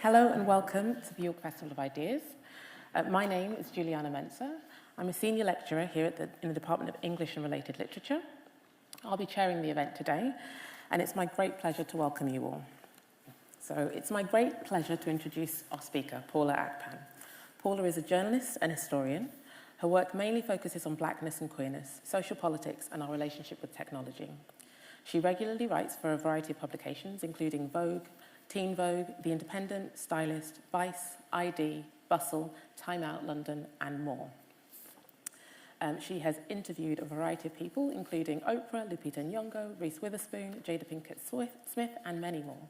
Hello and welcome to the York Festival of Ideas. My name is Juliana Mensah. I'm a senior lecturer here in the Department of English and Related Literature. I'll be chairing the event today, and it's my great pleasure to welcome you all. So it's my great pleasure to introduce our speaker, Paula Akpan. Paula is a journalist and historian. Her work mainly focuses on blackness and queerness, social politics, and our relationship with technology. She regularly writes for a variety of publications, including Vogue, Teen Vogue, The Independent, Stylist, Vice, ID, Bustle, Time Out London, and more. She has interviewed a variety of people, including Oprah, Lupita Nyong'o, Reese Witherspoon, Jada Pinkett Smith, and many more.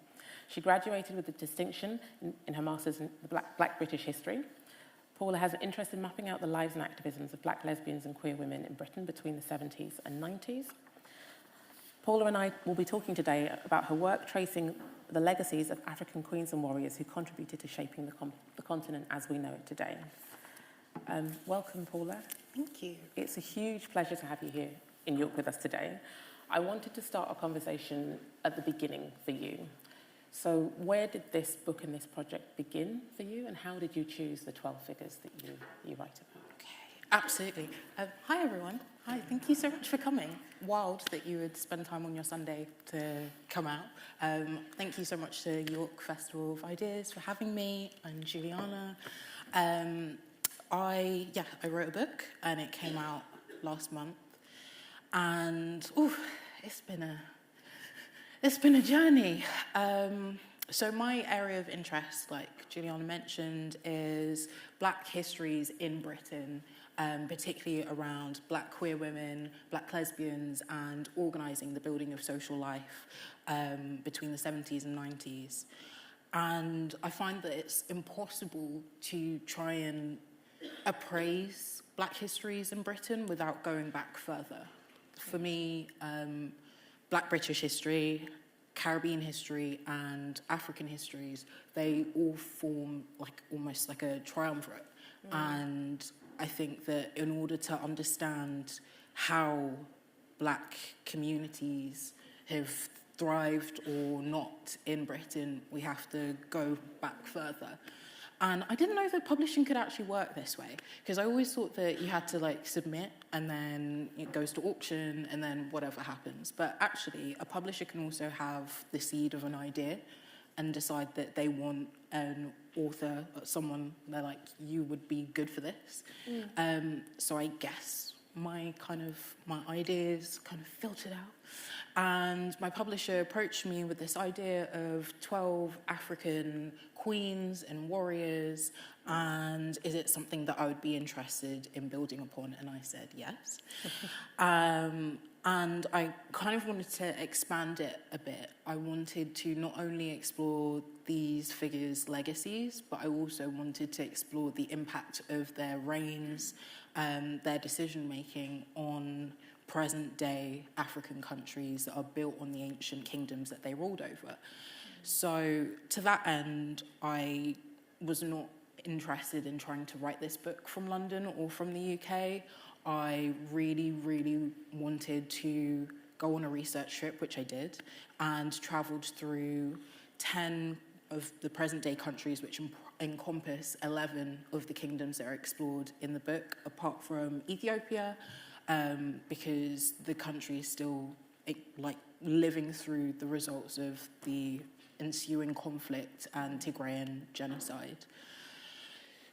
She graduated with a distinction in her master's in Black British history. Paula has an interest in mapping out the lives and activisms of Black lesbians and queer women in Britain between the 70s and 90s. Paula and I will be talking today about her work tracing the legacies of African queens and warriors who contributed to shaping the continent as we know it today. Welcome, Paula. Thank you. It's a huge pleasure to have you here in York with us today. I wanted to start our conversation at the beginning for you. So where did this book and this project begin for you, and how did you choose the 12 figures that you write about? Okay, absolutely. Hi, everyone. Hi, thank you so much for coming. Wild that you would spend time on your Sunday to come out. Thank you so much to York Festival of Ideas for having me, and Juliana. I wrote a book, and it came out last month. And it's been a journey. So my area of interest, like Juliana mentioned, is Black histories in Britain, particularly around Black queer women, Black lesbians, and organising the building of social life between the 70s and 90s. And I find that it's impossible to try and appraise Black histories in Britain without going back further. For me, Black British history, Caribbean history, and African histories, they all form almost like a triumvirate. And I think that in order to understand how Black communities have thrived or not in Britain, we have to go back further. And I didn't know that publishing could actually work this way, because I always thought that you had to submit and then it goes to auction and then whatever happens. But actually, a publisher can also have the seed of an idea and decide that they want an author, someone they're like, you would be good for this. So I guess my ideas kind of filtered out. And my publisher approached me with this idea of 12 African queens and warriors, and is it something that I would be interested in building upon? And I said yes. And I kind of wanted to expand it a bit. I wanted to not only explore these figures' legacies, but I also wanted to explore the impact of their reigns, their decision-making on present-day African countries that are built on the ancient kingdoms that they ruled over. So to that end, I was not interested in trying to write this book from London or from the UK. I really, really wanted to go on a research trip, which I did, and travelled through 10 of the present-day countries, which encompass 11 of the kingdoms that are explored in the book, apart from Ethiopia, because the country is still living through the results of the ensuing conflict and Tigrayan genocide.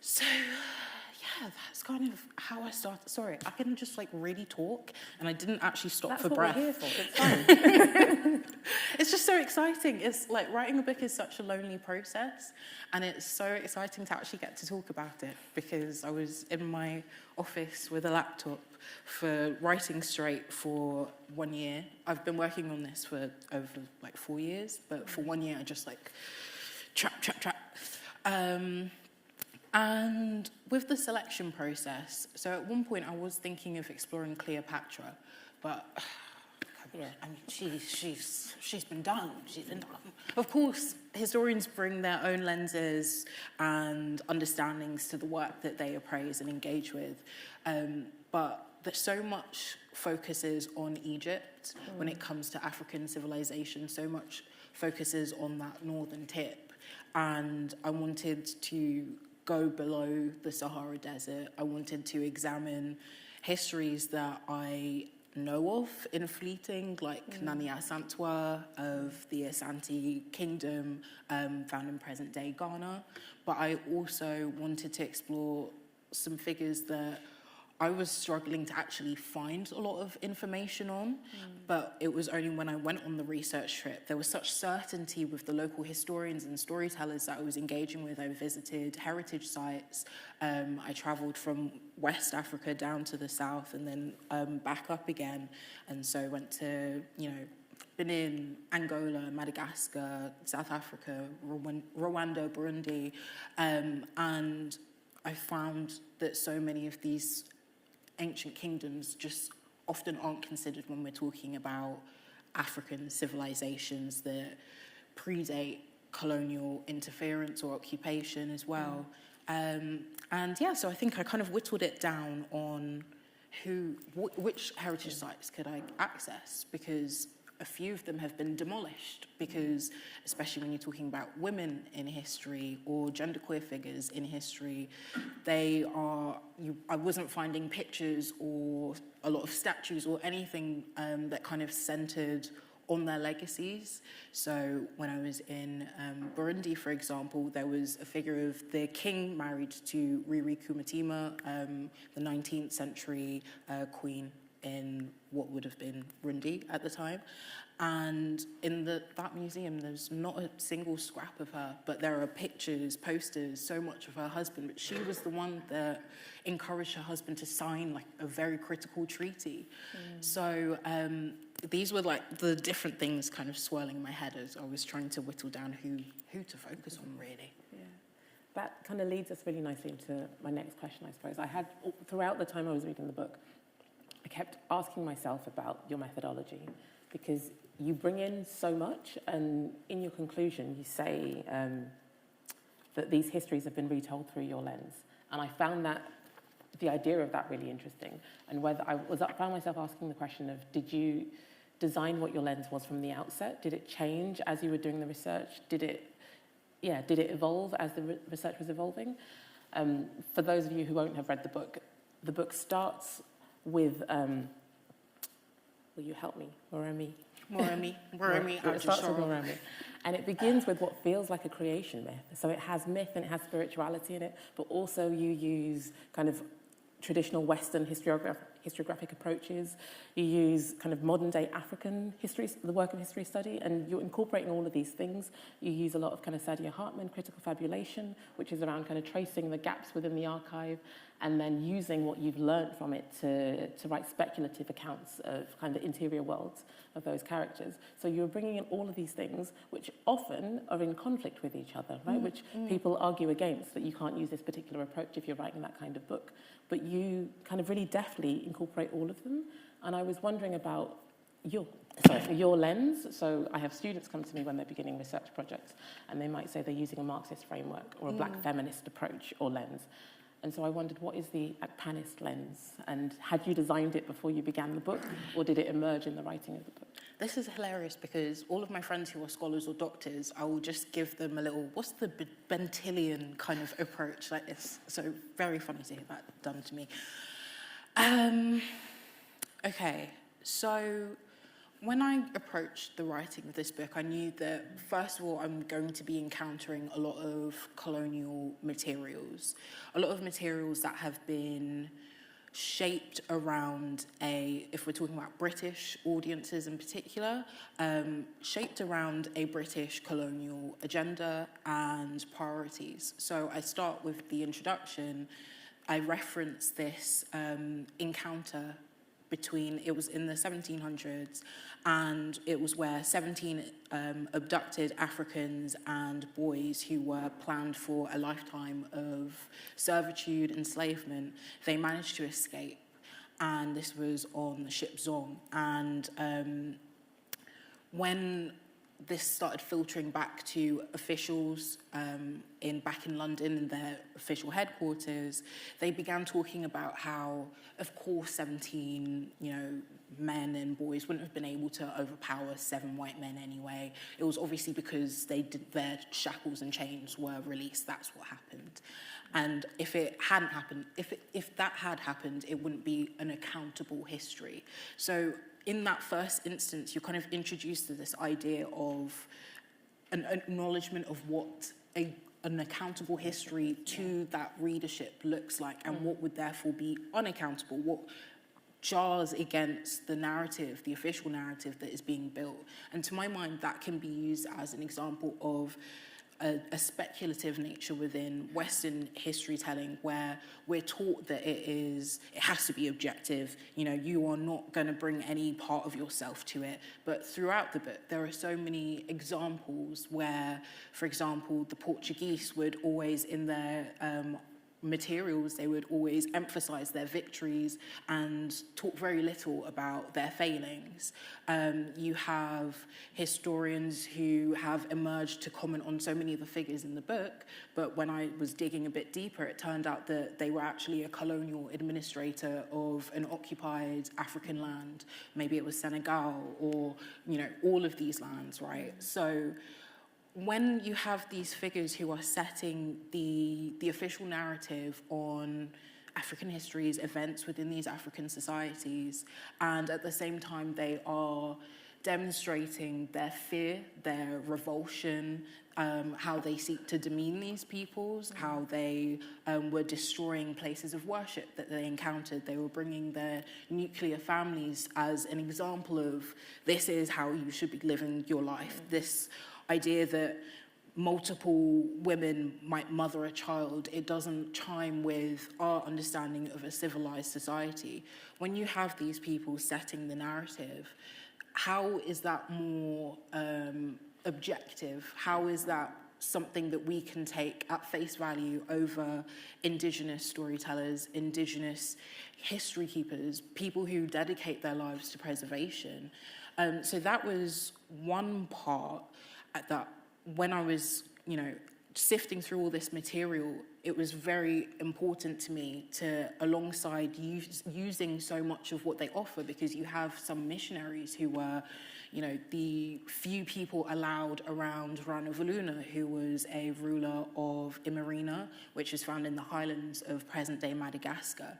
So, that's kind of how I started. Sorry, I can just really talk, and I didn't actually stop for breath. That's what we're here for. It's fun. It's just so exciting. It's writing a book is such a lonely process, and it's so exciting to actually get to talk about it, because I was in my office with a laptop for writing straight for 1 year. I've been working on this for over 4 years, but for 1 year I just trap. And with the selection process, so at one point I was thinking of exploring Cleopatra, but she's been done. Of course, historians bring their own lenses and understandings to the work that they appraise and engage with, but there's so much focuses on Egypt when it comes to African civilization, so much focuses on that northern tip. and I wanted to go below the Sahara Desert. I wanted to examine histories that I know of in fleeting, like Nani Asantewaa of the Asante Kingdom, found in present-day Ghana. But I also wanted to explore some figures that I was struggling to actually find a lot of information on, but it was only when I went on the research trip, there was such certainty with the local historians and storytellers that I was engaging with. I visited heritage sites. I traveled from West Africa down to the south and then back up again. And so I went to, Benin, Angola, Madagascar, South Africa, Rwanda, Burundi, and I found that so many of these ancient kingdoms just often aren't considered when we're talking about African civilizations that predate colonial interference or occupation as well. So I think I kind of whittled it down on which heritage sites could I access, because a few of them have been demolished, because especially when you're talking about women in history or genderqueer figures in history, I wasn't finding pictures or a lot of statues or anything that kind of centered on their legacies. So when I was in Burundi, for example, there was a figure of the king married to Riri Kumatima, the 19th century queen in what would have been Burundi at the time. And in that museum, there's not a single scrap of her, but there are pictures, posters, so much of her husband. But she was the one that encouraged her husband to sign like a very critical treaty. So these were like the different things kind of swirling in my head as I was trying to whittle down who to focus on, really. Yeah. That kind of leads us really nicely into my next question, I suppose. I had, throughout the time I was reading the book, I kept asking myself about your methodology, because you bring in so much, and in your conclusion you say that these histories have been retold through your lens. And I found the idea of that really interesting. And found myself asking the question of, did you design what your lens was from the outset? Did it change as you were doing the research? Did it evolve as the research was evolving? For those of you who won't have read the book starts with, will you help me? Moremi. It starts with Moremi. And it begins with what feels like a creation myth. So it has myth and it has spirituality in it, but also you use kind of traditional Western historiographic approaches. You use kind of modern day African history, the work of history study, and you're incorporating all of these things. You use a lot of kind of Saidiya Hartman critical fabulation, which is around kind of tracing the gaps within the archive, and then using what you've learned from it to write speculative accounts of kind of the interior worlds of those characters. So you're bringing in all of these things, which often are in conflict with each other, right? Which people argue against, that you can't use this particular approach if you're writing that kind of book. But you kind of really deftly incorporate all of them. And I was wondering about your lens. So I have students come to me when they're beginning research projects, and they might say they're using a Marxist framework or a black feminist approach or lens. And so I wondered, what is the Akpanist lens? And had you designed it before you began the book, or did it emerge in the writing of the book? This is hilarious, because all of my friends who are scholars or doctors, I will just give them a little, what's the Bentillion kind of approach like this? So very funny to hear that done to me. Okay, so when I approached the writing of this book, I knew that, first of all, I'm going to be encountering a lot of colonial materials, a lot of materials that have been shaped around if we're talking about British audiences in particular, shaped around a British colonial agenda and priorities. So I start with the introduction. I reference this encounter it was in the 1700s, and it was where 17 abducted Africans and boys who were planned for a lifetime of servitude, enslavement, they managed to escape. And this was on the ship Zong. And when this started filtering back to officials back in London in their official headquarters, they began talking about how, of course, 17, men and boys wouldn't have been able to overpower 7 white men anyway. It was obviously because their shackles and chains were released. That's what happened. And if it hadn't happened, if that had happened, it wouldn't be an accountable history. So in that first instance, you're kind of introduced to this idea of an acknowledgement of what an accountable history to that readership looks like, and what would therefore be unaccountable, what jars against the narrative, the official narrative that is being built. And to my mind, that can be used as an example of a speculative nature within Western history telling, where we're taught that it has to be objective. You know, you are not going to bring any part of yourself to it. But throughout the book, there are so many examples where, for example, the Portuguese would always, in their materials, they would always emphasize their victories and talk very little about their failings. You have historians who have emerged to comment on so many of the figures in the book, but when I was digging a bit deeper, it turned out that they were actually a colonial administrator of an occupied African land. Maybe it was Senegal, or, you know, all of these lands, right? So when you have these figures who are setting the official narrative on African histories, events within these African societies, and at the same time they are demonstrating their fear, their revulsion, how they seek to demean these peoples, how they were destroying places of worship that they encountered. They were bringing their nuclear families as an example of, this is how you should be living your life. This idea that multiple women might mother a child, it doesn't chime with our understanding of a civilized society. When you have these people setting the narrative, how is that more objective? How is that something that we can take at face value over indigenous storytellers, indigenous history keepers, people who dedicate their lives to preservation? So that was one part that when I was, you know, sifting through all this material, it was very important to me to, alongside using so much of what they offer, because you have some missionaries who were, you know, the few people allowed around Ranavalona, who was a ruler of Imarina, which is found in the highlands of present-day Madagascar.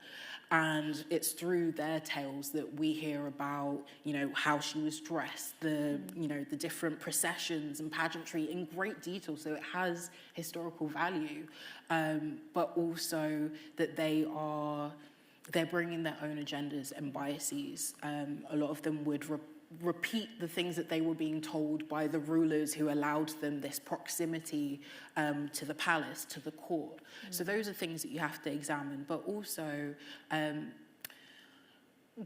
And it's through their tales that we hear about, you know, how she was dressed, you know, the different processions and pageantry in great detail. So it has historical value, but also that they're bringing their own agendas and biases. A lot of them would repeat the things that they were being told by the rulers who allowed them this proximity to the palace, to the court. So those are things that you have to examine. But also,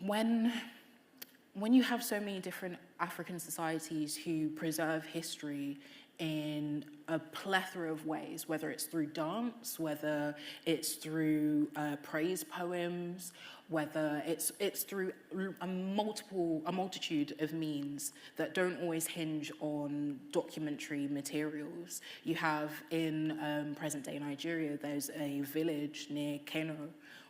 when you have so many different African societies who preserve history in a plethora of ways, whether it's through dance, whether it's through praise poems, whether it's through a multitude of means that don't always hinge on documentary materials. You have in present-day Nigeria, there's a village near Kano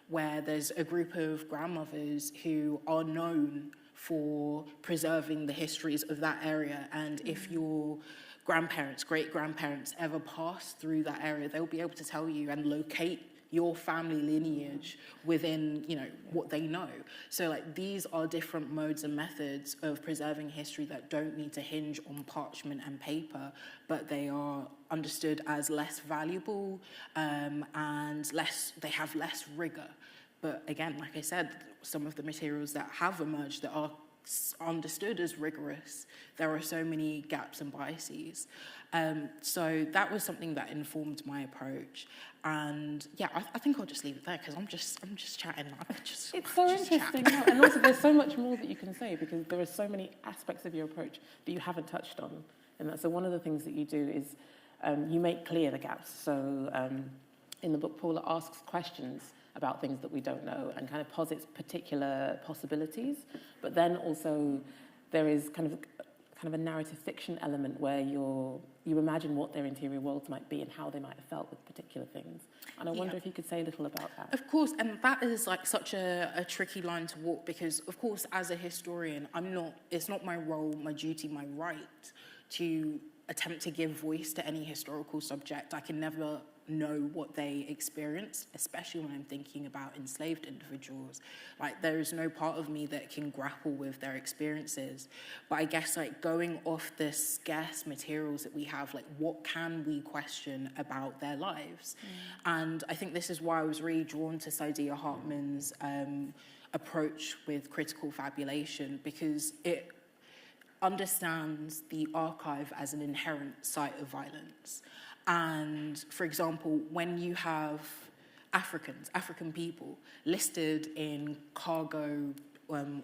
where there's a group of grandmothers who are known for preserving the histories of that area. And if your grandparents, great-grandparents ever pass through that area, they'll be able to tell you and locate your family lineage within, you know, what they know. So, like, these are different modes and methods of preserving history that don't need to hinge on parchment and paper, but they are understood as less valuable and they have less rigor. But again, like I said, some of the materials that have emerged that are understood as rigorous, there are so many gaps and biases. So that was something that informed my approach. And yeah, I think I'll just leave it there because I'm just chatting. It's so interesting. And also there's so much more that you can say because there are so many aspects of your approach that you haven't touched on. And so one of the things that you do is you make clear the gaps. So in the book, Paula asks questions about things that we don't know and kind of posits particular possibilities. But then also there is kind of kind of a narrative fiction element where you imagine what their interior worlds might be and how they might have felt with particular things. And I wonder if you could say a little about that. Of course, and that is like such a tricky line to walk, because of course, as a historian, it's not my role, my duty, my right to attempt to give voice to any historical subject. I can never know what they experienced, especially when I'm thinking about enslaved individuals. Like, there is no part of me that can grapple with their experiences. But I guess, like, going off the scarce materials that we have, like, what can we question about their lives? And I think this is why I was really drawn to Saidiya Hartman's approach with critical fabulation, because it understands the archive as an inherent site of violence. And, for example, when you have African people listed in cargo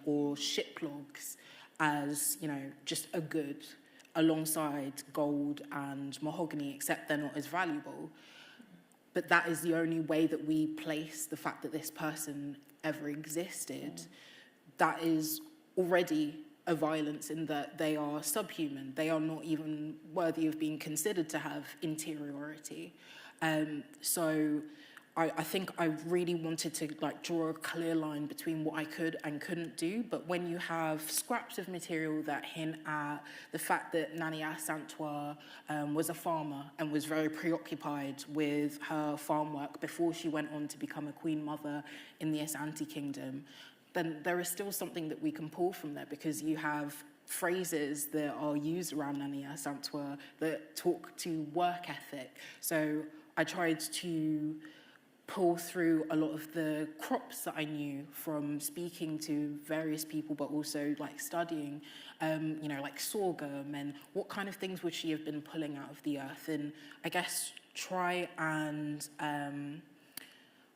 or ship logs as, you know, just a good alongside gold and mahogany, except they're not as valuable, but that is the only way that we place the fact that this person ever existed, that is already a violence in that they are subhuman. They are not even worthy of being considered to have interiority. So I think I really wanted to like draw a clear line between what I could and couldn't do. But when you have scraps of material that hint at the fact that Nani Asantewaa was a farmer and was very preoccupied with her farm work before she went on to become a queen mother in the Asante Kingdom, then there is still something that we can pull from there, because you have phrases that are used around Nani Asantewaa that talk to work ethic. So I tried to pull through a lot of the crops that I knew from speaking to various people, but also like studying, you know, like sorghum and what kind of things would she have been pulling out of the earth, and I guess try and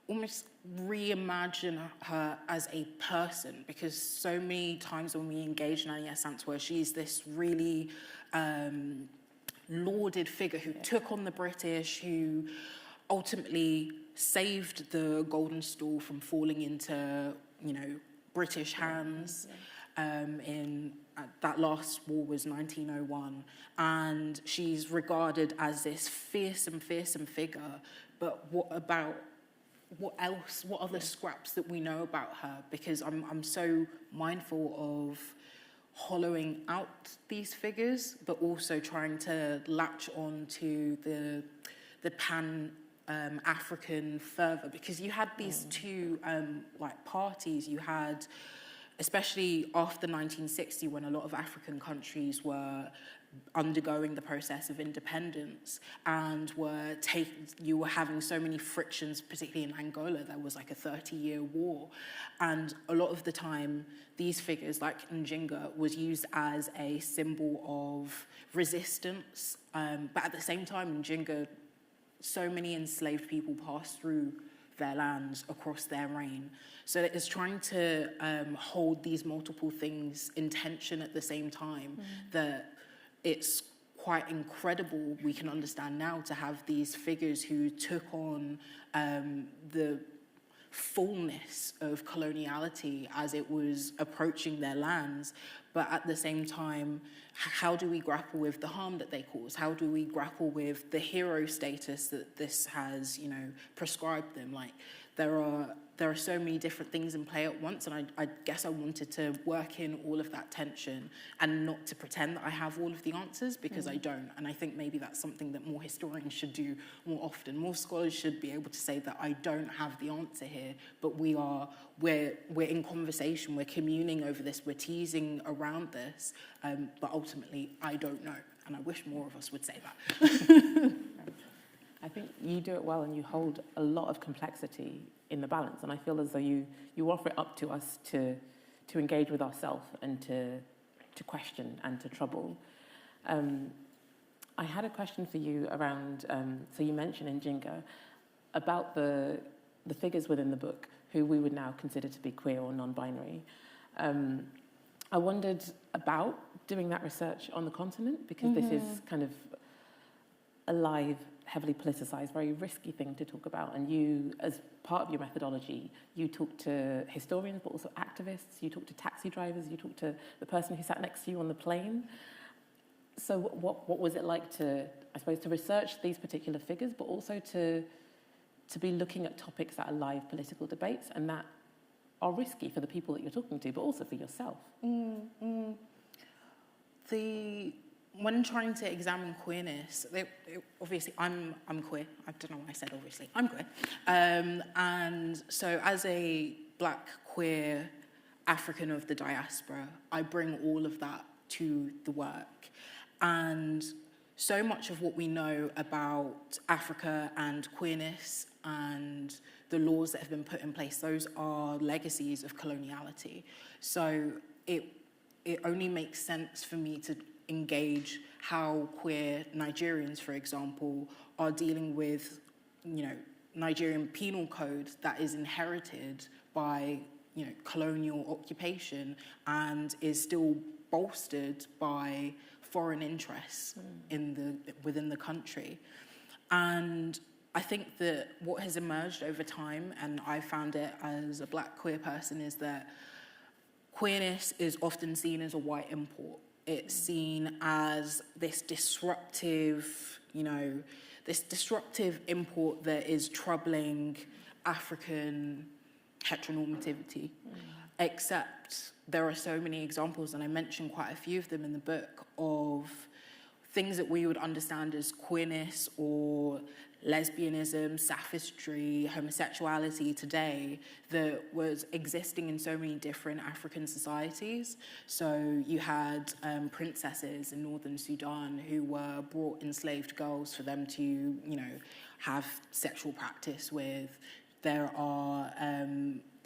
almost reimagine her as a person, because so many times when we engage Nani Asantewaa, she's this really lauded figure who took on the British, who ultimately saved the golden stool from falling into, you know, British hands. That last war was 1901, and she's regarded as this fearsome figure. But what else? What other scraps that we know about her? Because I'm so mindful of hollowing out these figures, but also trying to latch on to the pan African fervor, because you had these two like parties. You had, especially after 1960, when a lot of African countries were undergoing the process of independence and you were having so many frictions, particularly in Angola. There was like a 30-year war, and a lot of the time these figures like Njinga was used as a symbol of resistance, but at the same time Njinga, so many enslaved people passed through their lands across their reign. So it's trying to hold these multiple things in tension at the same time, that it's quite incredible, we can understand now, to have these figures who took on the fullness of coloniality as it was approaching their lands. But at the same time, how do we grapple with the harm that they cause? How do we grapple with the hero status that this has, you know, prescribed them? Like, there are so many different things in play at once, and I guess I wanted to work in all of that tension and not to pretend that I have all of the answers, because I don't. And I think maybe that's something that more historians should do more often. More scholars should be able to say that I don't have the answer here, but we're in conversation, we're communing over this, we're teasing around this, but ultimately I don't know. And I wish more of us would say that. I think you do it well, and you hold a lot of complexity in the balance, and I feel as though you offer it up to us to engage with ourselves and to question and to trouble. I had a question for you around, so you mentioned Njinga, about the figures within the book who we would now consider to be queer or non-binary. I wondered about doing that research on the continent, because this is kind of a live, heavily politicized, very risky thing to talk about. And you, as part of your methodology, you talk to historians, but also activists, you talk to taxi drivers, you talk to the person who sat next to you on the plane. So what was it like to, I suppose, to research these particular figures, but also to be looking at topics that are live political debates and that are risky for the people that you're talking to, but also for yourself? When trying to examine queerness, obviously I'm queer. I don't know why I said obviously. I'm queer. And so as a Black queer African of the diaspora, I bring all of that to the work. And so much of what we know about Africa and queerness and the laws that have been put in place, those are legacies of coloniality. So it only makes sense for me to engage how queer Nigerians, for example, are dealing with, Nigerian penal code that is inherited by, colonial occupation and is still bolstered by foreign interests within the country. And I think that what has emerged over time, and I found it as a Black queer person, is that queerness is often seen as a white import. It's seen as this disruptive, import that is troubling African heteronormativity. Except there are so many examples, and I mentioned quite a few of them in the book, of things that we would understand as queerness or lesbianism, sophistry, homosexuality today that was existing in so many different African societies. So you had princesses in northern Sudan who were brought enslaved girls for them to, have sexual practice with. There are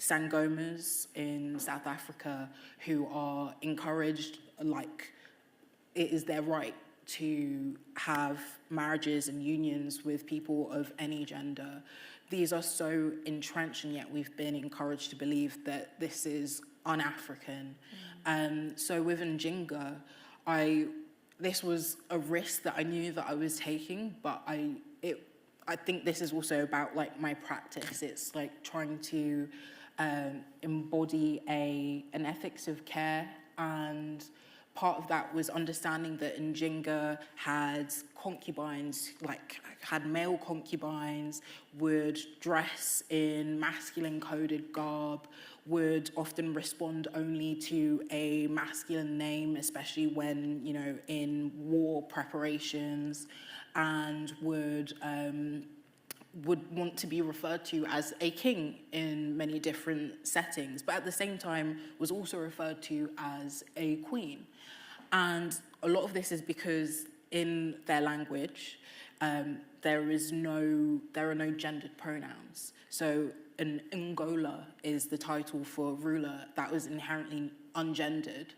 sangomas in South Africa who are encouraged, like it is their right to have marriages and unions with people of any gender. These are so entrenched, and yet we've been encouraged to believe that this is un-African. So with Njinga, this was a risk that I knew that I was taking, but I think this is also about like my practice. It's like trying to embody an ethics of care, and part of that was understanding that Njinga had concubines, had male concubines, would dress in masculine coded garb, would often respond only to a masculine name, especially when, in war preparations, and would want to be referred to as a king in many different settings, but at the same time was also referred to as a queen. And a lot of this is because in their language, there are no gendered pronouns. So an Ngola is the title for ruler that was inherently ungendered,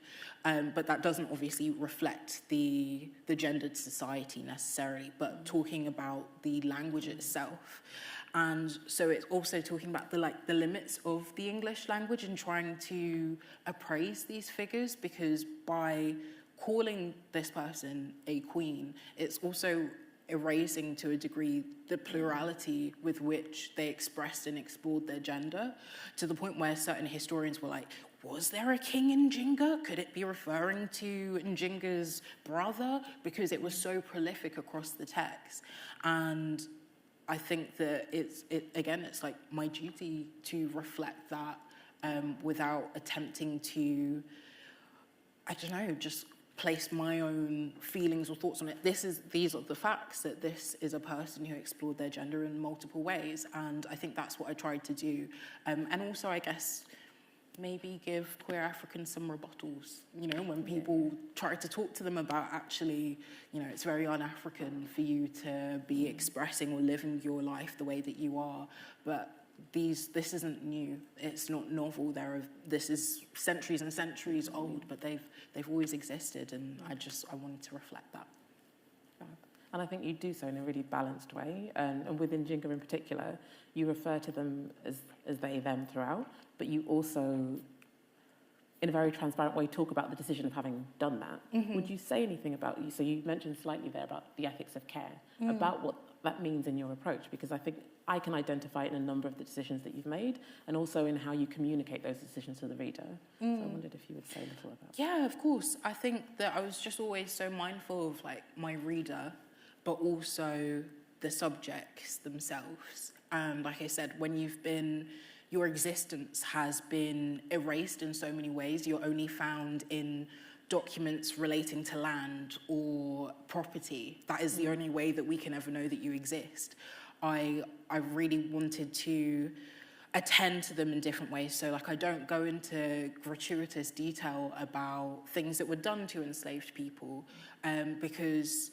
but that doesn't obviously reflect the gendered society necessarily, but talking about the language itself. And so it's also talking about the limits of the English language and trying to appraise these figures, because by calling this person a queen, it's also erasing to a degree the plurality with which they expressed and explored their gender, to the point where certain historians were like, was there a king in Njinga? Could it be referring to Njinga's brother? Because it was so prolific across the text. And I think that it's like my duty to reflect that without attempting to, just place my own feelings or thoughts on it. These are the facts, that this is a person who explored their gender in multiple ways, and I think that's what I tried to do. And also, I guess, maybe give queer Africans some rebuttals, when people try to talk to them about actually, it's very un-African for you to be expressing or living your life the way that you are, but this isn't new. It's not novel. This is centuries and centuries old, but they've always existed, and I wanted to reflect that. And I think you do so in a really balanced way. And within Njinga in particular, you refer to them as they, them throughout, but you also, in a very transparent way, talk about the decision of having done that. Mm-hmm. Would you say anything about you? So you mentioned slightly there about the ethics of care, about that means in your approach, because I think I can identify it in a number of the decisions that you've made, and also in how you communicate those decisions to the reader. So I wondered if you would say a little about that. Yeah, of course. I think that I was just always so mindful of like my reader, but also the subjects themselves. And like I said, when your existence has been erased in so many ways, you're only found in documents relating to land or property. That is the only way that we can ever know that you exist. I really wanted to attend to them in different ways. So like I don't go into gratuitous detail about things that were done to enslaved people, because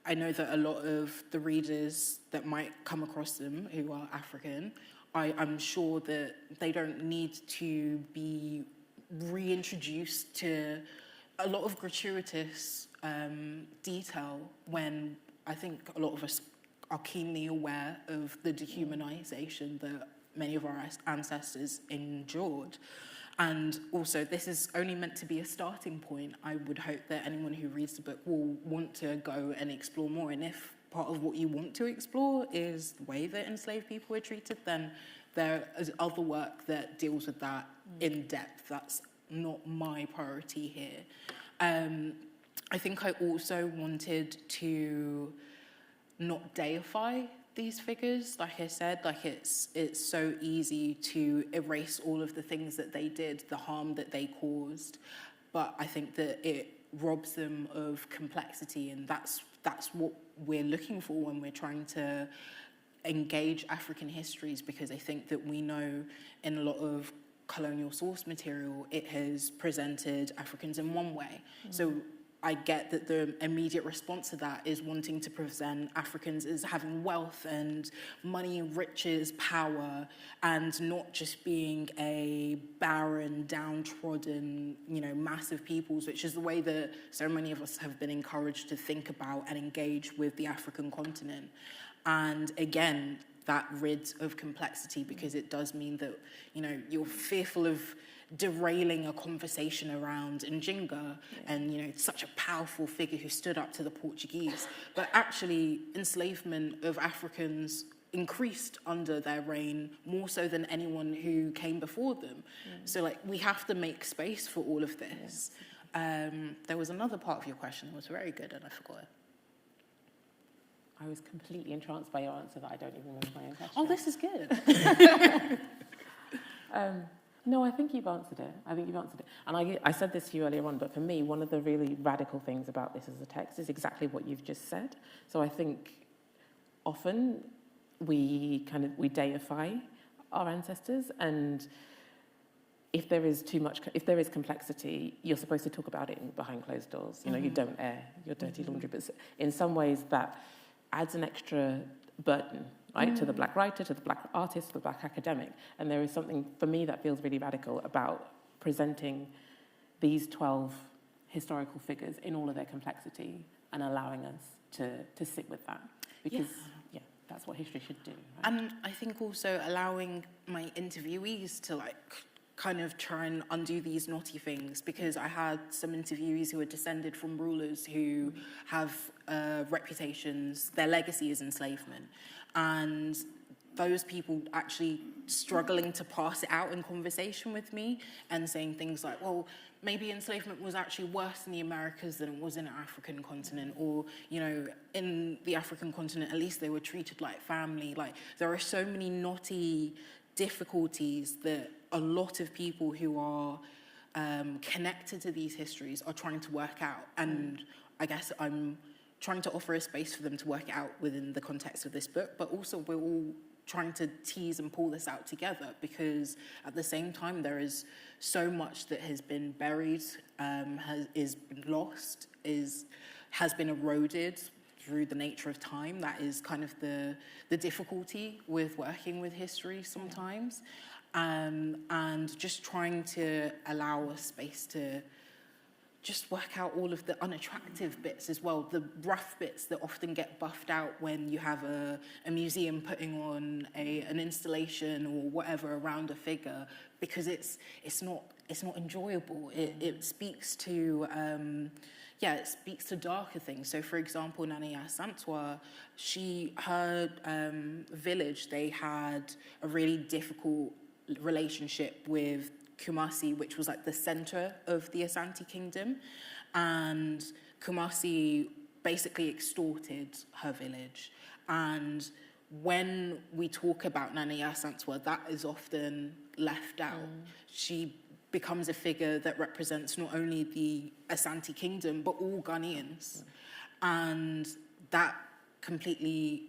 I know that a lot of the readers that might come across them who are African, I'm sure that they don't need to be reintroduced to a lot of gratuitous detail when I think a lot of us are keenly aware of the dehumanization that many of our ancestors endured. And also, this is only meant to be a starting point. I would hope that anyone who reads the book will want to go and explore more. And if part of what you want to explore is the way that enslaved people were treated, then there is other work that deals with that in depth. That's not my priority here. I think I also wanted to not deify these figures. Like I said, like it's so easy to erase all of the things that they did, the harm that they caused, but I think that it robs them of complexity, and that's what we're looking for when we're trying to engage African histories, because I think that we know in a lot of colonial source material it has presented Africans in one way. So I get that the immediate response to that is wanting to present Africans as having wealth and money, riches, power, and not just being a barren, downtrodden, massive peoples, which is the way that so many of us have been encouraged to think about and engage with the African continent. And again, that rids of complexity, because it does mean that, you're fearful of derailing a conversation around Njinga and, such a powerful figure who stood up to the Portuguese. But actually, enslavement of Africans increased under their reign more so than anyone who came before them. So, we have to make space for all of this. There was another part of your question that was very good, and I forgot it. I was completely entranced by your answer that I don't even remember my own question. Oh, this is good. No, I think you've answered it. And I said this to you earlier on, but for me, one of the really radical things about this as a text is exactly what you've just said. So I think often we deify our ancestors, and if there is complexity, you're supposed to talk about it behind closed doors. You don't air your dirty laundry, but in some ways that adds an extra burden, right, to the black writer, to the black artist, to the black academic. And there is something, for me, that feels really radical about presenting these 12 historical figures in all of their complexity and allowing us to sit with that. Because, that's what history should do. Right? And I think also allowing my interviewees to, kind of try and undo these naughty things, because I had some interviewees who are descended from rulers who have reputations, their legacy is enslavement, and those people actually struggling to pass it out in conversation with me and saying things like, well, maybe enslavement was actually worse in the Americas than it was in the African continent, or, in the African continent, at least they were treated like family. There are so many knotty difficulties that a lot of people who are connected to these histories are trying to work out. And I guess I'm trying to offer a space for them to work it out within the context of this book, but also we're all trying to tease and pull this out together, because at the same time there is so much that has been buried, is lost, has been eroded through the nature of time. That is kind of the difficulty with working with history sometimes. And just trying to allow a space to just work out all of the unattractive bits as well, the rough bits that often get buffed out when you have a museum putting on an installation or whatever around a figure, because it's not enjoyable. It speaks to it speaks to darker things. So, for example, Asantewaa, her village, they had a really difficult relationship with Kumasi, which was like the center of the Asante kingdom, and Kumasi basically extorted her village. And when we talk about Asantewaa, that is often left out. She becomes a figure that represents not only the Asante kingdom, but all Ghanaians. And that completely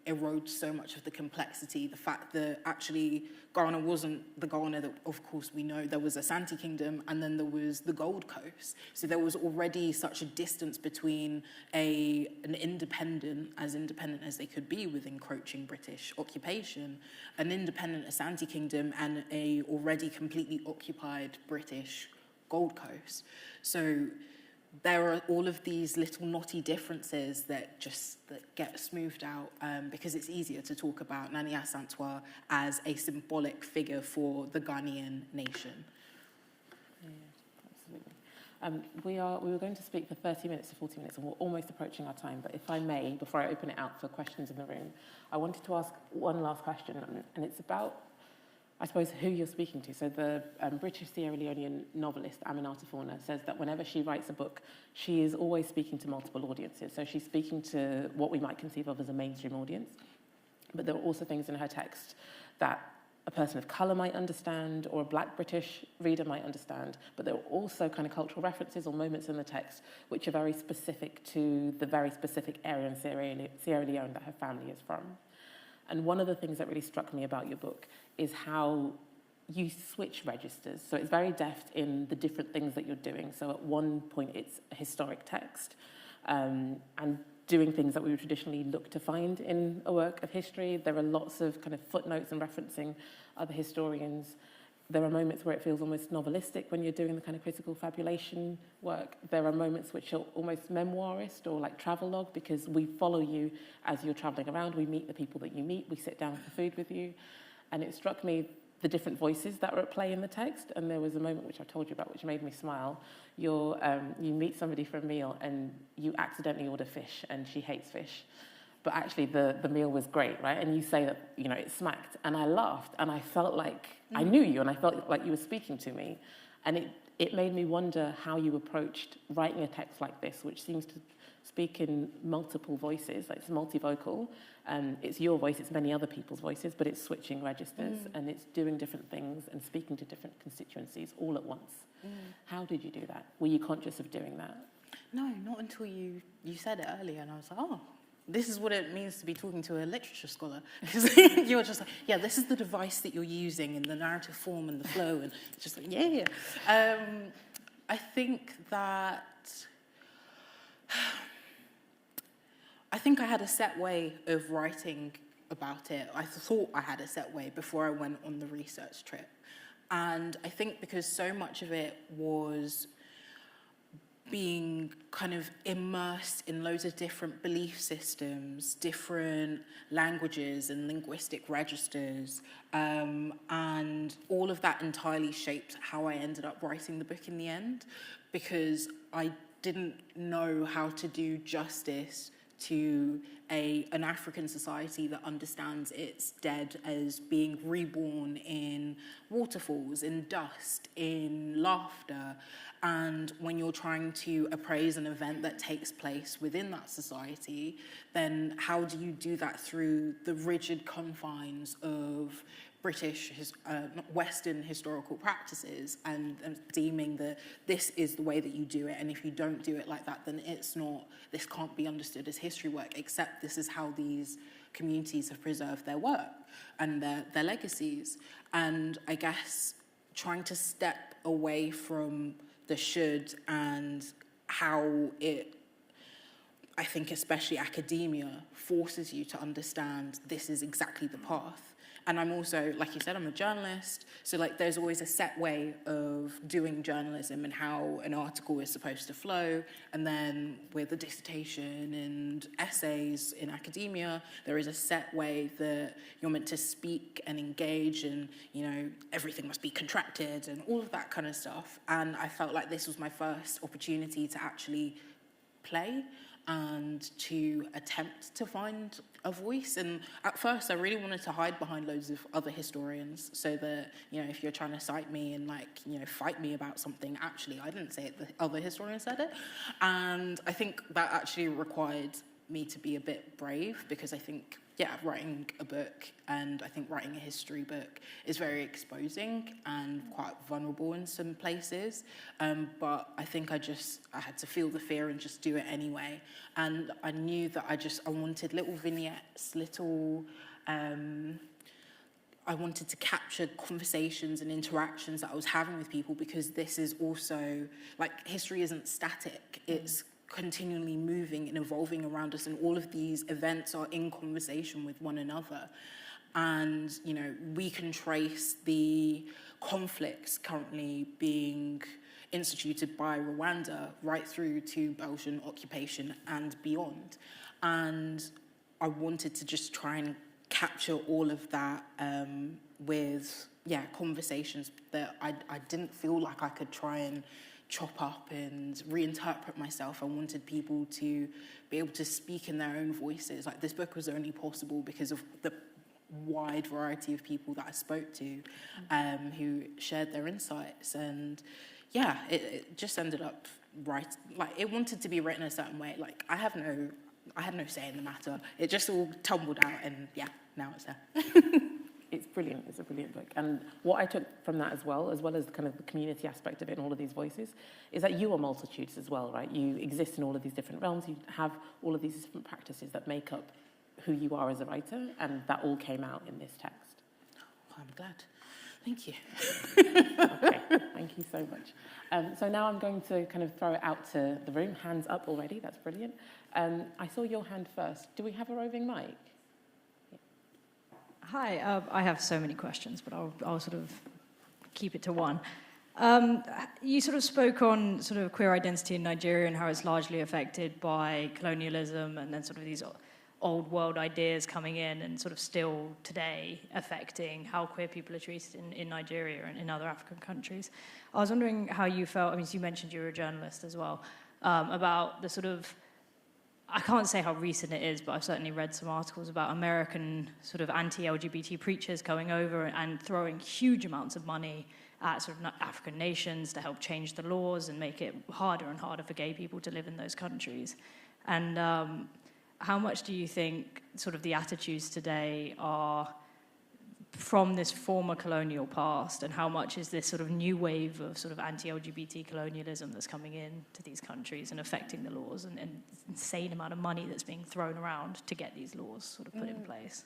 erodes so much of the complexity, the fact that actually Ghana wasn't the Ghana that, of course, we know. There was Asante Kingdom, and then there was the Gold Coast. So there was already such a distance between an independent as they could be with encroaching British occupation, an independent Asante Kingdom, and a already completely occupied British Gold Coast. So there are all of these little knotty differences that get smoothed out because it's easier to talk about Asantewaa as a symbolic figure for the Ghanaian nation. Yeah, absolutely. We were going to speak for 30 minutes to 40 minutes, and we're almost approaching our time. But if I may, before I open it out for questions in the room, I wanted to ask one last question, and it's about, I suppose, who you're speaking to. So the British Sierra Leonean novelist Aminata Fauna says that whenever she writes a book, she is always speaking to multiple audiences. So she's speaking to what we might conceive of as a mainstream audience, but there are also things in her text that a person of colour might understand or a Black British reader might understand, but there are also kind of cultural references or moments in the text which are very specific to the very specific area in Sierra Leone that her family is from. And one of the things that really struck me about your book is how you switch registers. So it's very deft in the different things that you're doing. So at one point, it's a historic text and doing things that we would traditionally look to find in a work of history. There are lots of kind of footnotes and referencing other historians. There are moments where it feels almost novelistic when you're doing the kind of critical fabulation work. There are moments which are almost memoirist or like travelogue, because we follow you as you're traveling around. We meet the people that you meet. We sit down for food with you. And it struck me the different voices that were at play in the text. And there was a moment which I told you about, which made me smile. You meet somebody for a meal and you accidentally order fish, and she hates fish. But actually the meal was great, right? And you say that, it smacked. And I laughed, and I felt like I knew you, and I felt like you were speaking to me. And it made me wonder how you approached writing a text like this, which seems to speak in multiple voices, like it's multivocal. It's your voice, it's many other people's voices, but it's switching registers, and it's doing different things and speaking to different constituencies all at once. How did you do that? Were you conscious of doing that? No, not until you said it earlier, and I was like, oh, this is what it means to be talking to a literature scholar. Because you're just like, yeah, this is the device that you're using in the narrative form and the flow, and it's just like, yeah. I think I had a set way of writing about it. I thought I had a set way before I went on the research trip. And I think because so much of it was being kind of immersed in loads of different belief systems, different languages and linguistic registers, and all of that entirely shaped how I ended up writing the book in the end, because I didn't know how to do justice to an African society that understands its dead as being reborn in waterfalls, in dust, in laughter. And when you're trying to appraise an event that takes place within that society, then how do you do that through the rigid confines of British, Western historical practices, and deeming that this is the way that you do it, and if you don't do it like that, then this can't be understood as history work, except this is how these communities have preserved their work and their legacies. And I guess trying to step away from the should and how I think especially academia forces you to understand this is exactly the path. And I'm also, like you said, I'm a journalist. So like there's always a set way of doing journalism and how an article is supposed to flow. And then with a dissertation and essays in academia, there is a set way that you're meant to speak and engage, and, you know, everything must be contracted and all of that kind of stuff. And I felt like this was my first opportunity to actually play and to attempt to find a voice. And at first I really wanted to hide behind loads of other historians, so that, you know, if you're trying to cite me and, like, you know, fight me about something, actually I didn't say it, the other historian said it. And I think that actually required me to be a bit brave, because I think, yeah, writing a book, and I think writing a history book, is very exposing and quite vulnerable in some places. But I think I had to feel the fear and just do it anyway. And I knew that I wanted little vignettes, I wanted to capture conversations and interactions that I was having with people, because this is also, like, history isn't static, it's continually moving and evolving around us, and all of these events are in conversation with one another. And, you know, we can trace the conflicts currently being instituted by Rwanda right through to Belgian occupation and beyond. And I wanted to just try and capture all of that with, yeah, conversations that I didn't feel like I could try and chop up and reinterpret myself. I wanted people to be able to speak in their own voices. Like, this book was only possible because of the wide variety of people that I spoke to, who shared their insights. And yeah, it just ended up right. Like, it wanted to be written a certain way. Like, I had no say in the matter. It just all tumbled out, and yeah, now it's there. It's brilliant. It's a brilliant book. And what I took from that as well as kind of the community aspect of it and all of these voices, is that you are multitudes as well, right? You exist in all of these different realms. You have all of these different practices that make up who you are as a writer, and that all came out in this text. Oh, I'm glad. Thank you. Okay, thank you so much. So now I'm going to kind of throw it out to the room. Hands up already. That's brilliant. I saw your hand first. Do we have a roving mic? Hi, I have so many questions, but I'll sort of keep it to one. You sort of spoke on sort of queer identity in Nigeria and how it's largely affected by colonialism, and then sort of these old world ideas coming in and sort of still today affecting how queer people are treated in Nigeria and in other African countries. I was wondering how you felt, I mean, you mentioned you were a journalist as well, about the sort of, I can't say how recent it is, but I've certainly read some articles about American sort of anti-LGBT preachers coming over and throwing huge amounts of money at sort of African nations to help change the laws and make it harder and harder for gay people to live in those countries. And how much do you think sort of the attitudes today are from this former colonial past, and how much is this sort of new wave of sort of anti-LGBT colonialism that's coming in to these countries and affecting the laws, and insane amount of money that's being thrown around to get these laws sort of put in place?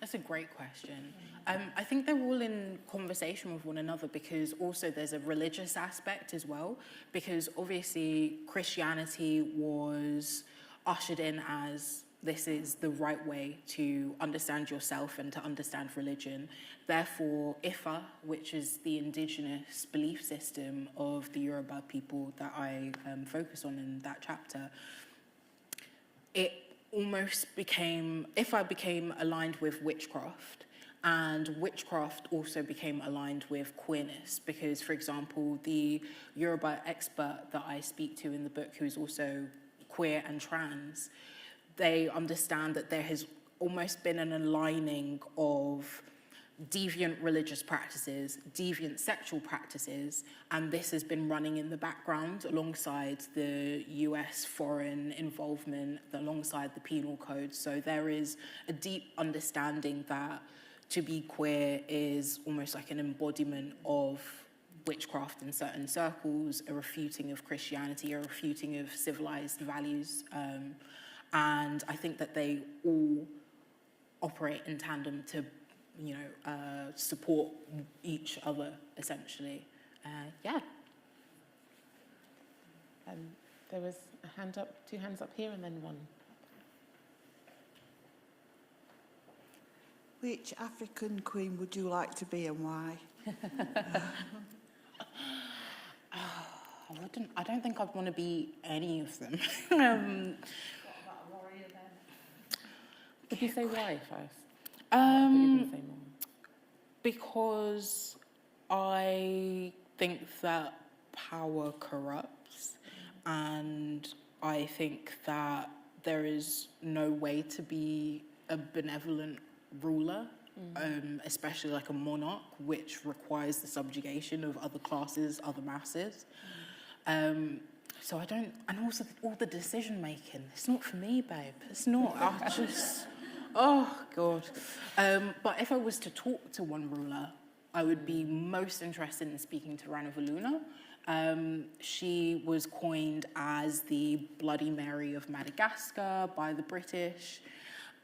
That's a great question. I think they're all in conversation with one another, because also there's a religious aspect as well, because obviously Christianity was ushered in as this is the right way to understand yourself and to understand religion. Therefore, Ifa, which is the indigenous belief system of the Yoruba people that I focus on in that chapter, it almost became, Ifa became aligned with witchcraft, and witchcraft also became aligned with queerness, because, for example, the Yoruba expert that I speak to in the book, who is also queer and trans, they understand that there has almost been an aligning of deviant religious practices, deviant sexual practices, and this has been running in the background alongside the US foreign involvement, alongside the penal code. So there is a deep understanding that to be queer is almost like an embodiment of witchcraft in certain circles, a refuting of Christianity, a refuting of civilized values. And I think that they all operate in tandem to, support each other, essentially. Yeah. There was a hand up, two hands up here, and then one. Which African queen would you like to be and why? I don't think I'd want to be any of them. What about a warrior then? Would you say why first? You're going to say more. Because I think that power corrupts, and I think that there is no way to be a benevolent ruler, especially like a monarch, which requires the subjugation of other classes, other masses. So I don't, and also all the decision making, it's not for me, babe. It's not. I just, oh God. But if I was to talk to one ruler, I would be most interested in speaking to Ranavalona. She was coined as the Bloody Mary of Madagascar by the British,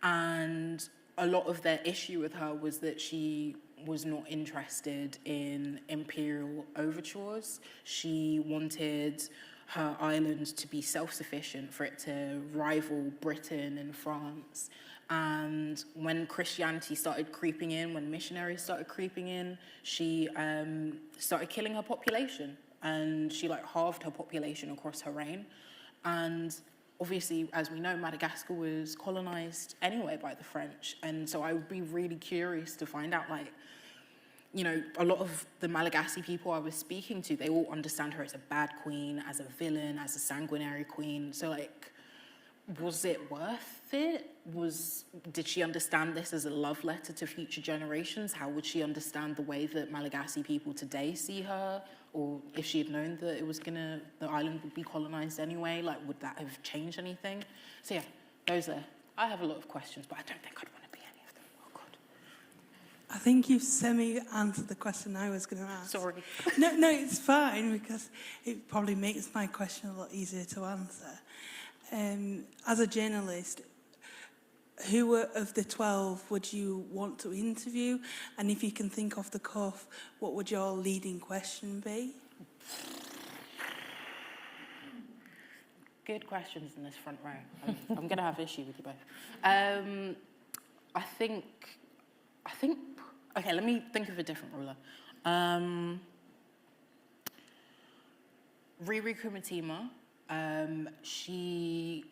and a lot of their issue with her was that she was not interested in imperial overtures. She wanted her island to be self-sufficient, for it to rival Britain and France. And when Christianity started creeping in, when missionaries started creeping in, she started killing her population. And she halved her population across her reign. And obviously, as we know, Madagascar was colonized anyway by the French. And so I would be really curious to find out, a lot of the Malagasy people I was speaking to, they all understand her as a bad queen, as a villain, as a sanguinary queen. So, was it worth it? Did she understand this as a love letter to future generations? How would she understand the way that Malagasy people today see her? Or if she had known that the island would be colonized anyway, would that have changed anything? So yeah, I have a lot of questions, but I don't think I'd want to be any of them. Oh God. I think you've semi-answered the question I was going to ask. Sorry. No, it's fine, because it probably makes my question a lot easier to answer. As a journalist, who of the 12 would you want to interview? And if you can think off the cuff, what would your leading question be? Good questions in this front row. I'm going to have issue with you both. I think. Okay, let me think of a different ruler. Riri Kumatima. She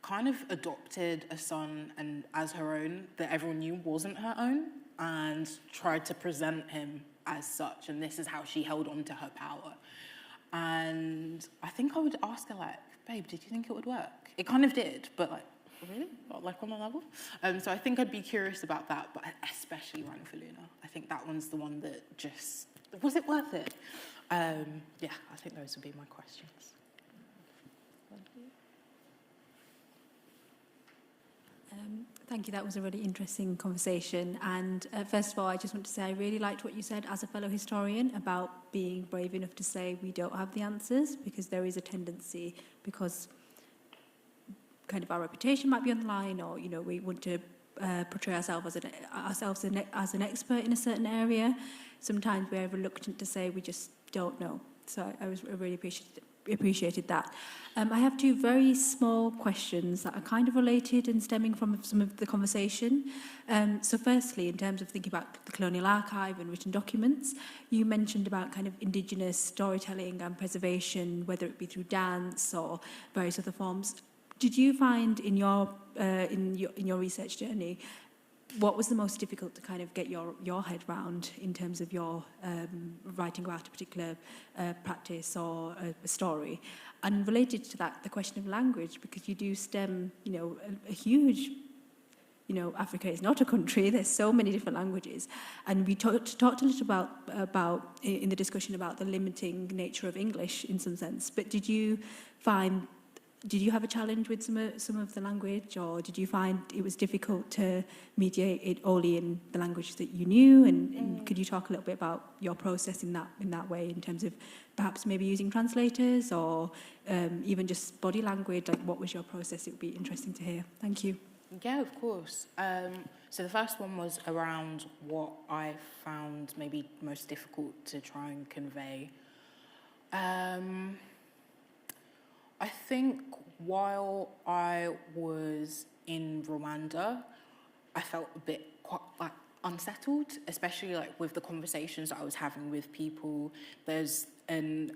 kind of adopted a son as her own that everyone knew wasn't her own, and tried to present him as such, and this is how she held on to her power. And I think I would ask her, babe, did you think it would work? It kind of did, but really? Not on a level? So I think I'd be curious about that, but especially Ranavalona. I think that one's the one that just, was it worth it? I think those would be my questions. Thank you. That was a really interesting conversation. And first of all, I just want to say I really liked what you said as a fellow historian about being brave enough to say we don't have the answers, because there is a tendency, because kind of our reputation might be on the line, or we want to portray ourselves as an expert in a certain area. Sometimes we're reluctant to say we just don't know. So I really appreciated that. I have two very small questions that are kind of related and stemming from some of the conversation. So firstly, in terms of thinking about the colonial archive and written documents, you mentioned about kind of indigenous storytelling and preservation, whether it be through dance or various other forms. Did you find in your research journey, what was the most difficult to kind of get your head round in terms of your writing about a particular practice or a story? And related to that, the question of language, because you do stem, a huge, Africa is not a country. There's so many different languages, and we talked a little about in the discussion about the limiting nature of English in some sense. But did you have a challenge with some of the language, or did you find it was difficult to mediate it only in the language that you knew? And could you talk a little bit about your process in that way, in terms of perhaps maybe using translators or even just body language? What was your process? It would be interesting to hear. Thank you. Yeah, of course. So the first one was around what I found maybe most difficult to try and convey. I think while I was in Rwanda, I felt a bit unsettled, especially like with the conversations that I was having with people. There's an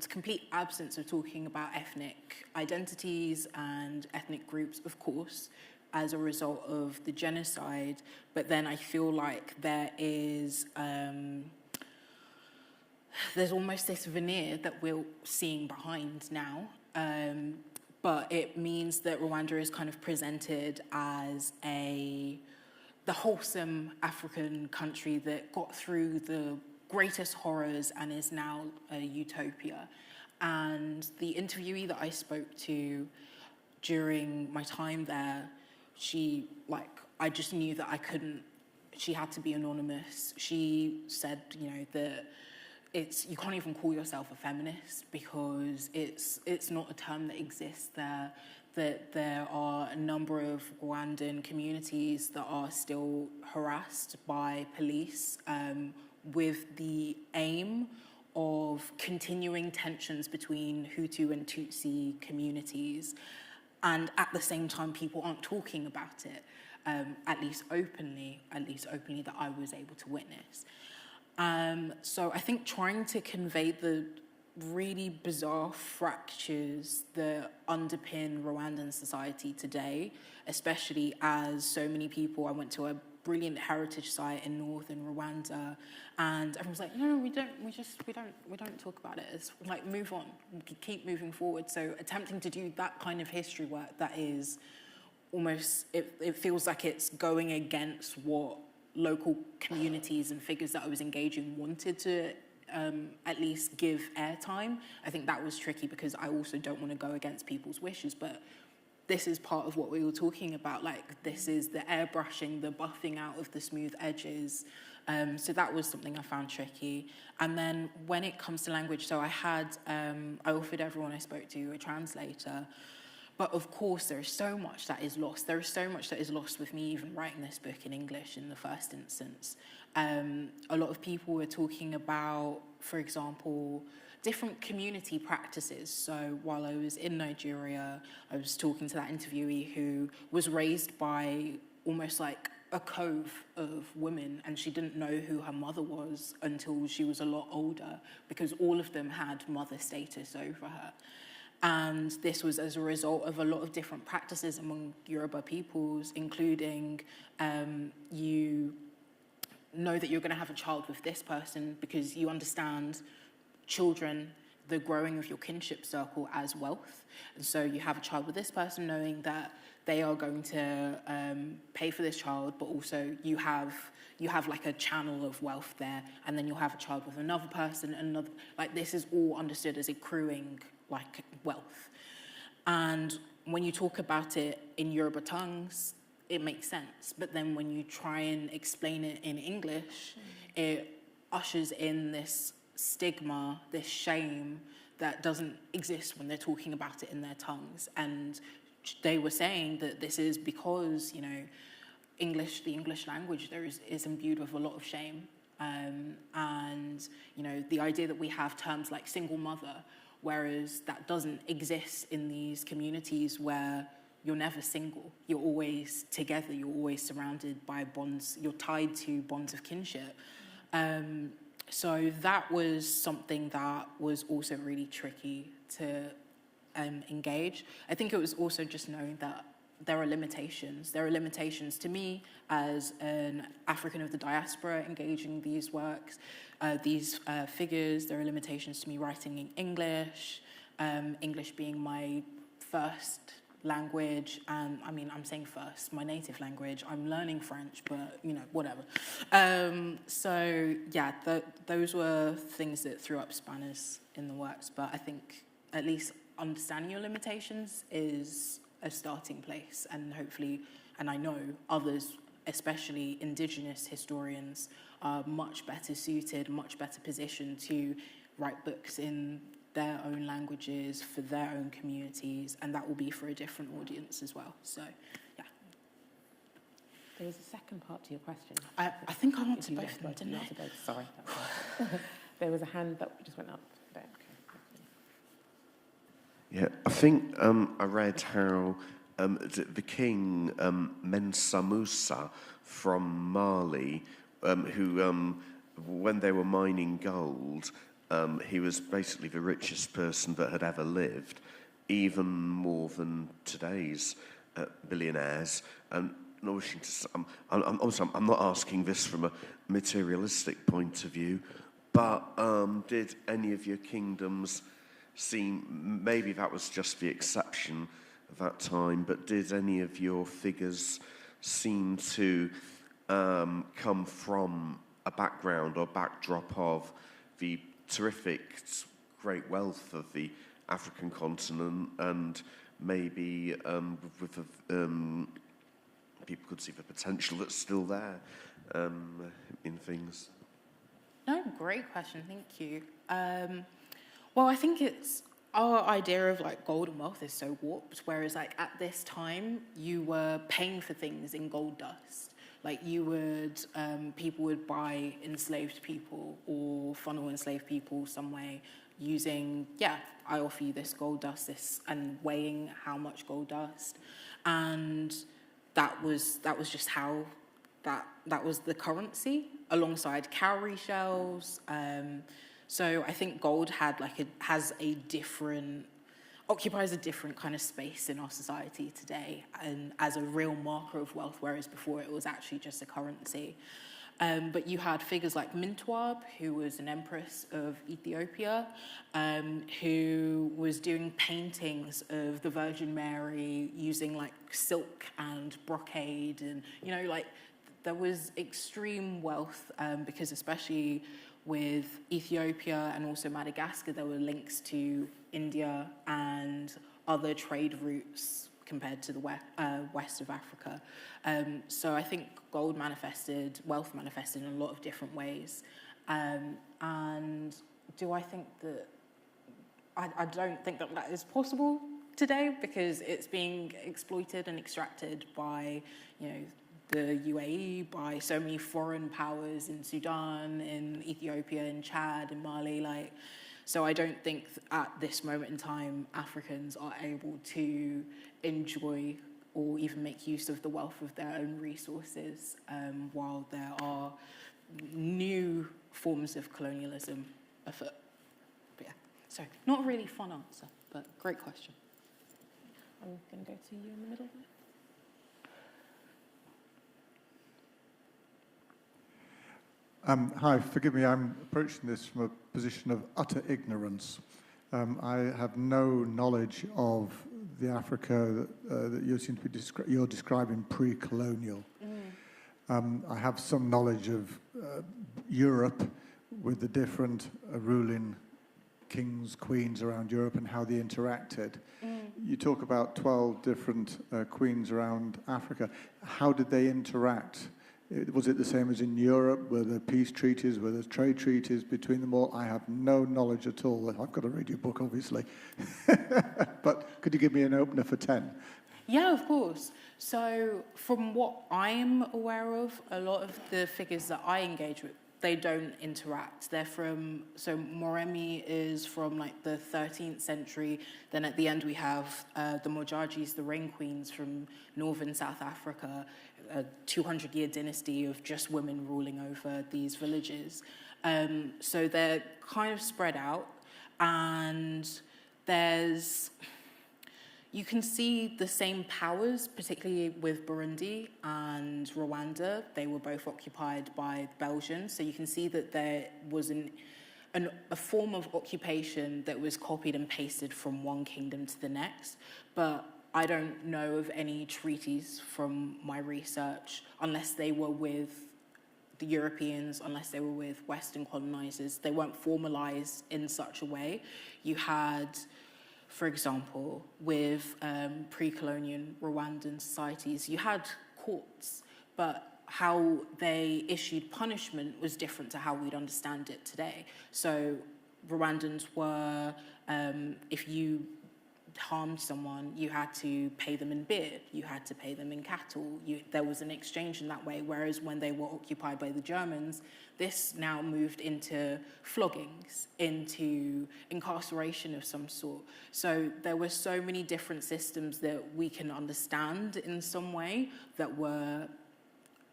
complete absence of talking about ethnic identities and ethnic groups, of course, as a result of the genocide. But then I feel like there's almost this veneer that we're seeing behind now. But it means that Rwanda is kind of presented as the wholesome African country that got through the greatest horrors and is now a utopia. And the interviewee that I spoke to during my time there, I just knew that she had to be anonymous. She said, that you can't even call yourself a feminist because it's not a term that exists there, that there are a number of Rwandan communities that are still harassed by police with the aim of continuing tensions between Hutu and Tutsi communities. And at the same time, people aren't talking about it, at least openly that I was able to witness. So I think trying to convey the really bizarre fractures that underpin Rwandan society today, especially as so many people, I went to a brilliant heritage site in northern Rwanda, and everyone's like, no, we don't talk about it. It's like, move on, keep moving forward. So attempting to do that kind of history work that is almost, it feels like it's going against what local communities and figures that I was engaging wanted to at least give airtime. I think that was tricky because I also don't want to go against people's wishes, but this is part of what we were talking about. Like, this is the airbrushing, the buffing out of the smooth edges. So that was something I found tricky. And then when it comes to language, so I offered everyone I spoke to a translator. But of course, there is so much that is lost. There is so much that is lost with me even writing this book in English in the first instance. A lot of people were talking about, for example, different community practices. So while I was in Nigeria, I was talking to that interviewee who was raised by almost like a cove of women, and she didn't know who her mother was until she was a lot older, because all of them had mother status over her. And this was as a result of a lot of different practices among Yoruba peoples, including you know that you're going to have a child with this person because you understand children, the growing of your kinship circle, as wealth. And so you have a child with this person knowing that they are going to pay for this child, but also you have like a channel of wealth there, and then you'll have a child with another person, another, like, this is all understood as accruing like wealth. And when you talk about it in Yoruba tongues, it makes sense. But then when you try and explain it in English, it ushers in this stigma, this shame that doesn't exist when they're talking about it in their tongues. And they were saying that this is because, the English language is imbued with a lot of shame. And, the idea that we have terms like single mother, whereas that doesn't exist in these communities where you're never single. You're always together. You're always surrounded by bonds. You're tied to bonds of kinship. So that was something that was also really tricky to engage. I think it was also just knowing that there are limitations. There are limitations to me as an African of the diaspora engaging these works, these figures. There are limitations to me writing in English, English being my first language, and I'm saying first, my native language. I'm learning French, but whatever. So yeah, those were things that threw up spanners in the works, but I think at least understanding your limitations is a starting place, and hopefully, and I know others, especially Indigenous historians, are much better suited, much better positioned to write books in their own languages for their own communities, and that will be for a different audience as well. So, yeah. There was a second part to your question. I think I answered both of them, didn't I? Sorry. There was a hand that just went up there. Yeah, I think I read how the king Mensa Musa from Mali, who, when they were mining gold, he was basically the richest person that had ever lived, even more than today's billionaires. And I'm not asking this from a materialistic point of view, but did any of your kingdoms seem, maybe that was just the exception of that time, but did any of your figures seem to come from a background or backdrop of the terrific, great wealth of the African continent, and maybe with people could see the potential that's still there in things? No, great question, thank you. Well, I think it's our idea of like gold and wealth is so warped, whereas like at this time you were paying for things in gold dust. Like you would, people would buy enslaved people or funnel enslaved people some way using, I offer you this gold dust, and weighing how much gold dust, and that was just how that was the currency alongside cowrie shells. So I think gold occupies a different kind of space in our society today, and as a real marker of wealth, whereas before it was actually just a currency. But you had figures like Mintwab, who was an empress of Ethiopia, who was doing paintings of the Virgin Mary using like silk and brocade, and there was extreme wealth, because especially with Ethiopia and also Madagascar, there were links to India and other trade routes compared to the west of Africa. So I think wealth manifested in a lot of different ways. And do I think that, I don't think that is possible today, because it's being exploited and extracted by, the UAE, by so many foreign powers in Sudan, in Ethiopia, in Chad, in Mali, so I don't think at this moment in time Africans are able to enjoy or even make use of the wealth of their own resources, while there are new forms of colonialism afoot. But so not a really fun answer, but great question. I'm going to go to you in the middle there. Hi, forgive me, I'm approaching this from a position of utter ignorance. I have no knowledge of the Africa that you seem to be you're describing pre-colonial. I have some knowledge of Europe with the different ruling kings, queens around Europe and how they interacted. You talk about 12 different queens around Africa. How did they interact? Was it the same as in Europe? Were there peace treaties? Were there trade treaties between them all? I have no knowledge at all. I've got to read your book, obviously. But could you give me an opener for 10? Yeah, of course. So from what I'm aware of, a lot of the figures that I engage with, they don't interact. So Moremi is from like the 13th century. Then at the end we have the Modjadjis, the rain queens from northern South Africa, a 200-year dynasty of just women ruling over these villages. So they're kind of spread out, and you can see the same powers, particularly with Burundi and Rwanda. They were both occupied by Belgians. So you can see that there was a form of occupation that was copied and pasted from one kingdom to the next. But I don't know of any treaties from my research, unless they were with the Europeans, unless they were with Western colonizers. They weren't formalized in such a way. You had, for example, with pre-colonial Rwandan societies, you had courts, but how they issued punishment was different to how we'd understand it today. So Rwandans were, if you harmed someone, you had to pay them in beer, you had to pay them in cattle. There was an exchange in that way, whereas when they were occupied by the Germans, this now moved into floggings, into incarceration of some sort. So there were so many different systems that we can understand in some way that were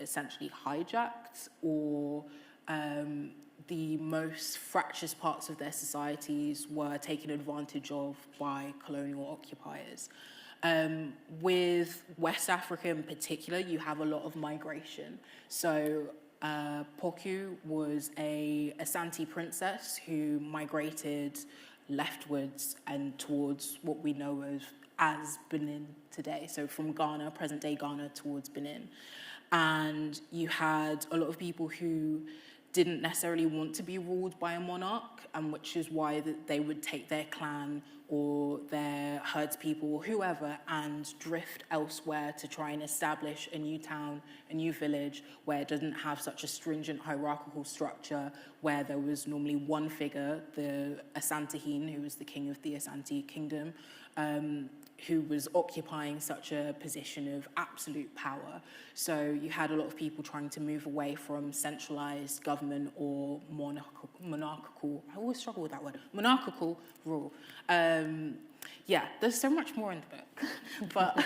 essentially hijacked, or the most fractious parts of their societies were taken advantage of by colonial occupiers. With West Africa in particular, you have a lot of migration. So Poku was a Asante princess who migrated leftwards and towards what we know as Benin today. So from Ghana, present-day Ghana, towards Benin. And you had a lot of people who didn't necessarily want to be ruled by a monarch, and which is why they would take their clan or their herdspeople or whoever and drift elsewhere to try and establish a new town, a new village, where it doesn't have such a stringent hierarchical structure, where there was normally one figure, the Asantehene, who was the king of the Asante kingdom, who was occupying such a position of absolute power. So you had a lot of people trying to move away from centralized government or monarchical, I always struggle with that word, monarchical rule. Yeah, there's so much more in the book.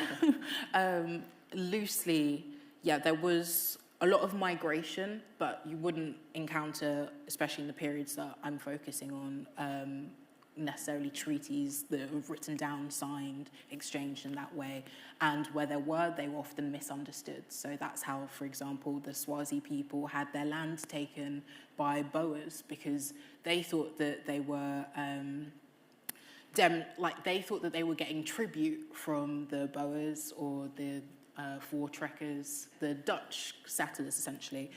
But loosely, yeah, there was a lot of migration, but you wouldn't encounter, especially in the periods that I'm focusing on, necessarily treaties that were written down, signed, exchanged in that way. And where there were, they were often misunderstood. So that's how, for example, the Swazi people had their land taken by Boers, because they thought that they were they thought that they were getting tribute from the Boers or the Voortrekkers, the Dutch settlers essentially.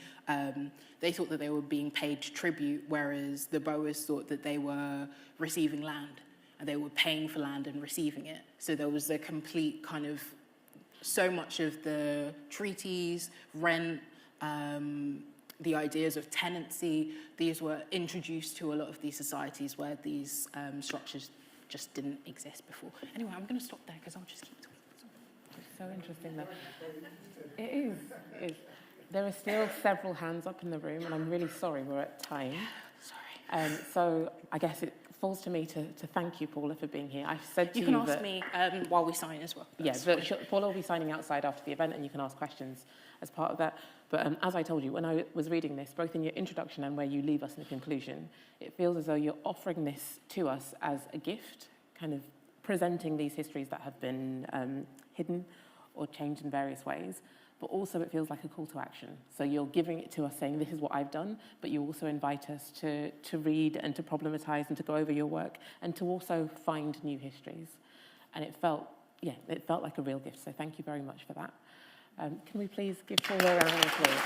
They thought that they were being paid tribute, whereas the Boers thought that they were receiving land, and they were paying for land and receiving it. So there was a complete kind of, so much of the treaties, rent, the ideas of tenancy, these were introduced to a lot of these societies where these structures just didn't exist before. Anyway, I'm going to stop there because I'll just keep talking. It's so interesting though. It is. There are still several hands up in the room, and I'm really sorry we're at time. Sorry. So I guess it falls to me to thank you, Paula, for being here. I've said to you You can ask me while we sign as well. Yeah, Paula will be signing outside after the event, and you can ask questions as part of that. But as I told you, when I was reading this, both in your introduction and where you leave us in the conclusion, it feels as though you're offering this to us as a gift, kind of presenting these histories that have been hidden or changed in various ways. But also it feels like a call to action. So you're giving it to us saying, this is what I've done, but you also invite us to read and to problematize and to go over your work and to also find new histories. And it felt like a real gift. So thank you very much for that. Can we please give Paula a round of applause?